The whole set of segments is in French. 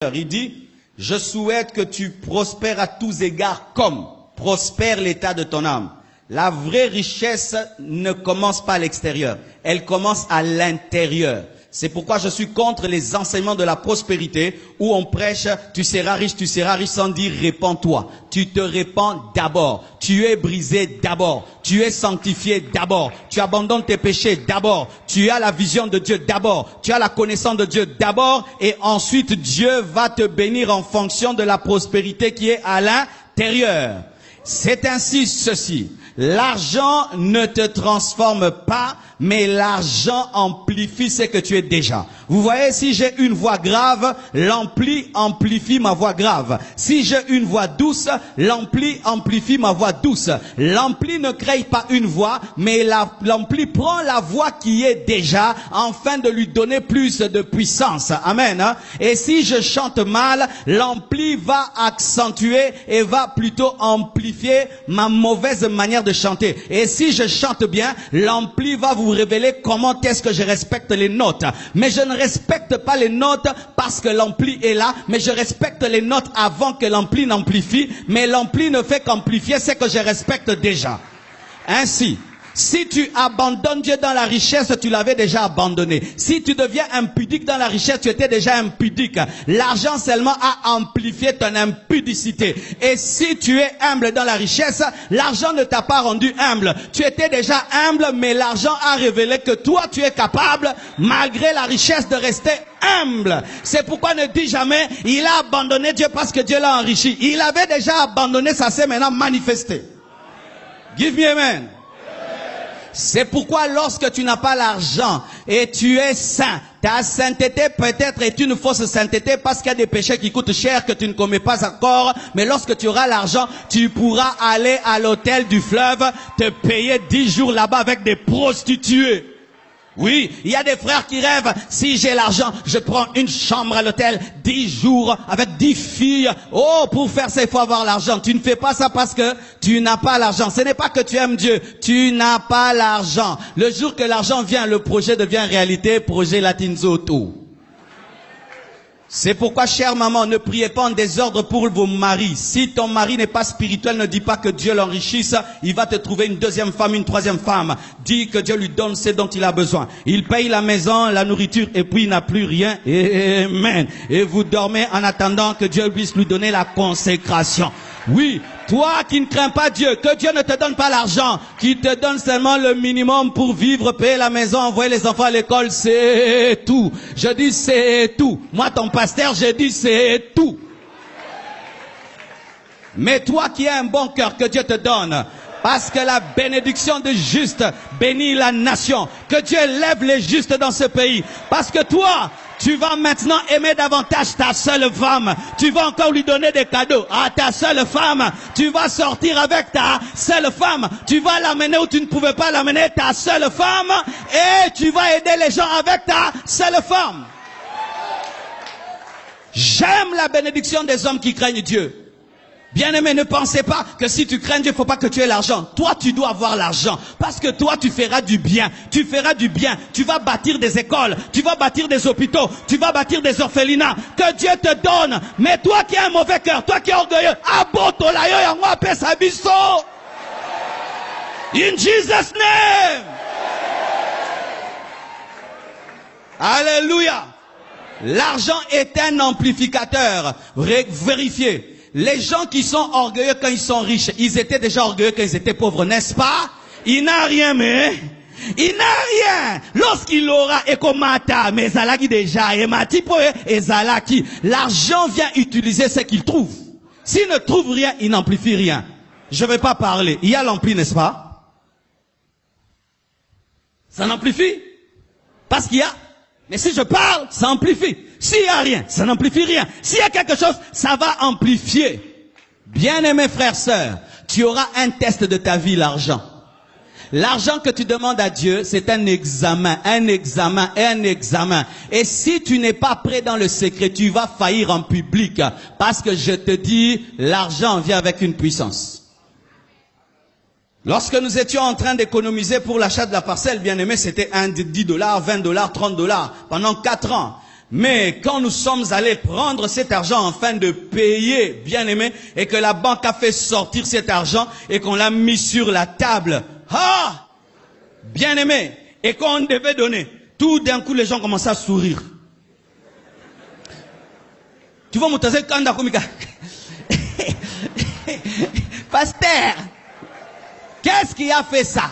Il dit, je souhaite que tu prospères à tous égards comme prospère l'état de ton âme. La vraie richesse ne commence pas à l'extérieur, elle commence à l'intérieur. C'est pourquoi je suis contre les enseignements de la prospérité où on prêche tu seras riche sans dire répands-toi. Tu te répands d'abord, tu es brisé d'abord, tu es sanctifié d'abord, tu abandonnes tes péchés d'abord, tu as la vision de Dieu d'abord, tu as la connaissance de Dieu d'abord et ensuite Dieu va te bénir en fonction de la prospérité qui est à l'intérieur. C'est ainsi ceci. L'argent ne te transforme pas, mais l'argent amplifie ce que tu es déjà. Vous voyez, si j'ai une voix grave, l'ampli amplifie ma voix grave. Si j'ai une voix douce, l'ampli amplifie ma voix douce. L'ampli ne crée pas une voix, mais l'ampli prend la voix qui est déjà, afin de lui donner plus de puissance. Amen. Et si je chante mal, l'ampli va accentuer et va plutôt amplifier ma mauvaise manière de chanter. Et si je chante bien, l'ampli va vous révéler comment est-ce que je respecte les notes. Mais je ne respecte pas les notes parce que l'ampli est là, mais je respecte les notes avant que l'ampli n'amplifie, mais l'ampli ne fait qu'amplifier ce que je respecte déjà. Ainsi, si tu abandonnes Dieu dans la richesse, tu l'avais déjà abandonné. Si tu deviens impudique dans la richesse, tu étais déjà impudique. L'argent seulement a amplifié ton impudicité. Et si tu es humble dans la richesse, l'argent ne t'a pas rendu humble. Tu étais déjà humble, mais l'argent a révélé que toi, tu es capable, malgré la richesse, de rester humble. C'est pourquoi ne dis jamais, il a abandonné Dieu parce que Dieu l'a enrichi. Il avait déjà abandonné, ça s'est maintenant manifesté. Give me amen. C'est pourquoi lorsque tu n'as pas l'argent et tu es saint, ta sainteté peut-être est une fausse sainteté parce qu'il y a des péchés qui coûtent cher que tu ne commets pas encore. Mais lorsque tu auras l'argent, tu pourras aller à l'hôtel du fleuve, te payer 10 jours là-bas avec des prostituées. Oui, il y a des frères qui rêvent, si j'ai l'argent, je prends une chambre à l'hôtel, 10 jours avec 10 filles. Oh, pour faire ça, il faut avoir l'argent. Tu ne fais pas ça parce que tu n'as pas l'argent. Ce n'est pas que tu aimes Dieu, tu n'as pas l'argent. Le jour que l'argent vient, le projet devient réalité, projet Latinzo tout. C'est pourquoi, chère maman, ne priez pas en désordre pour vos maris. Si ton mari n'est pas spirituel, ne dis pas que Dieu l'enrichisse. Il va te trouver une deuxième femme, une troisième femme. Dis que Dieu lui donne ce dont il a besoin. Il paye la maison, la nourriture, et puis il n'a plus rien. Amen. Et vous dormez en attendant que Dieu puisse lui donner la consécration. Oui, toi qui ne crains pas Dieu, que Dieu ne te donne pas l'argent, qui te donne seulement le minimum pour vivre, payer la maison, envoyer les enfants à l'école, c'est tout. Je dis c'est tout. Moi ton pasteur, je dis c'est tout. Mais toi qui as un bon cœur, que Dieu te donne, parce que la bénédiction du juste bénit la nation. Que Dieu lève les justes dans ce pays. Parce que toi, tu vas maintenant aimer davantage ta seule femme. Tu vas encore lui donner des cadeaux à ta seule femme. Tu vas sortir avec ta seule femme. Tu vas l'amener où tu ne pouvais pas l'amener, ta seule femme. Et tu vas aider les gens avec ta seule femme. J'aime la bénédiction des hommes qui craignent Dieu. Bien-aimé, ne pensez pas que si tu crains Dieu, il ne faut pas que tu aies l'argent. Toi, tu dois avoir l'argent. Parce que toi, tu feras du bien. Tu feras du bien. Tu vas bâtir des écoles. Tu vas bâtir des hôpitaux. Tu vas bâtir des orphelinats. Que Dieu te donne. Mais toi qui as un mauvais cœur, toi qui es orgueilleux, abotolayo yango apesa biso. In Jesus' name. Alléluia. L'argent est un amplificateur. Vérifiez. Les gens qui sont orgueilleux quand ils sont riches, ils étaient déjà orgueilleux quand ils étaient pauvres, n'est-ce pas? Il n'a rien, mais il n'a rien. Lorsqu'il aura Ekomata, mais Zalaki déjà, et Matipo et Zalaki, l'argent vient utiliser ce qu'il trouve. S'il ne trouve rien, il n'amplifie rien. Je ne vais pas parler. Il y a l'ampli, n'est-ce pas? Ça n'amplifie? Parce qu'il y a. Mais si je parle, ça amplifie. S'il n'y a rien, ça n'amplifie rien. S'il y a quelque chose, ça va amplifier. Bien-aimés frères, sœurs, tu auras un test de ta vie, l'argent. L'argent que tu demandes à Dieu, c'est un examen, un examen et un examen. Et si tu n'es pas prêt dans le secret, tu vas faillir en public. Parce que je te dis, l'argent vient avec une puissance. Lorsque nous étions en train d'économiser pour l'achat de la parcelle, bien aimé, c'était $10, $20, $30 pendant 4 ans. Mais quand nous sommes allés prendre cet argent afin de payer, bien aimé, et que la banque a fait sortir cet argent et qu'on l'a mis sur la table, ah, bien aimé, et qu'on devait donner, tout d'un coup les gens commençaient à sourire. Tu vois, mon taser kanda komika. Pasteur, qu'est-ce qui a fait ça?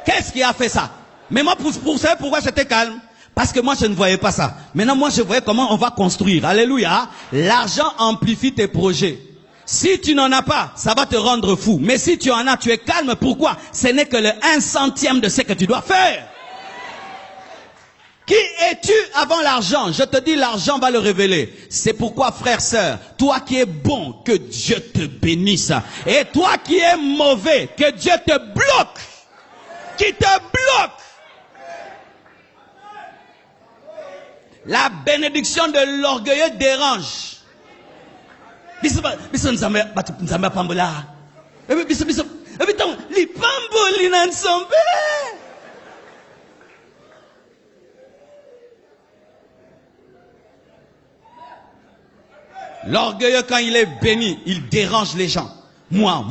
Qu'est-ce qui a fait ça? Mais moi, pour savoir pourquoi j'étais calme, parce que moi, je ne voyais pas ça. Maintenant, moi, je voyais comment on va construire. Alléluia. L'argent amplifie tes projets. Si tu n'en as pas, ça va te rendre fou. Mais si tu en as, tu es calme. Pourquoi? Ce n'est que le 1/100 de ce que tu dois faire. Qui es-tu avant l'argent? Je te dis, l'argent va le révéler. C'est pourquoi, frère, sœur, toi qui es bon, que Dieu te bénisse. Et toi qui es mauvais, que Dieu te bloque. Qui te bloque. La bénédiction de l'orgueilleux dérange. L'orgueilleux, quand il est béni, il dérange les gens. Moi,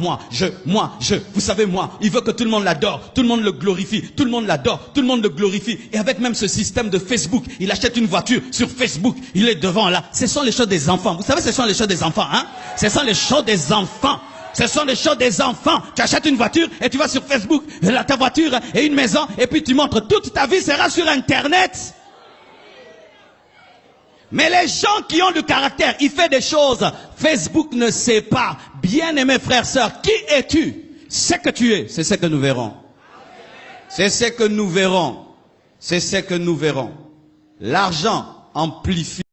vous savez, il veut que tout le monde l'adore, tout le monde le glorifie, tout le monde l'adore, tout le monde le glorifie. Et avec même ce système de Facebook, il achète une voiture sur Facebook, il est devant là. Ce sont les choses des enfants. Vous savez, ce sont les choses des enfants, hein? Ce sont les choses des enfants. Ce sont les choses des enfants. Tu achètes une voiture et tu vas sur Facebook, ta voiture et une maison, et puis tu montres toute ta vie sera sur Internet. Mais les gens qui ont du caractère, ils font des choses. Facebook ne sait pas. Bien-aimés frères, sœurs, qui es-tu? Ce que tu es, c'est ce que nous verrons. C'est ce que nous verrons. C'est ce que nous verrons. L'argent amplifie.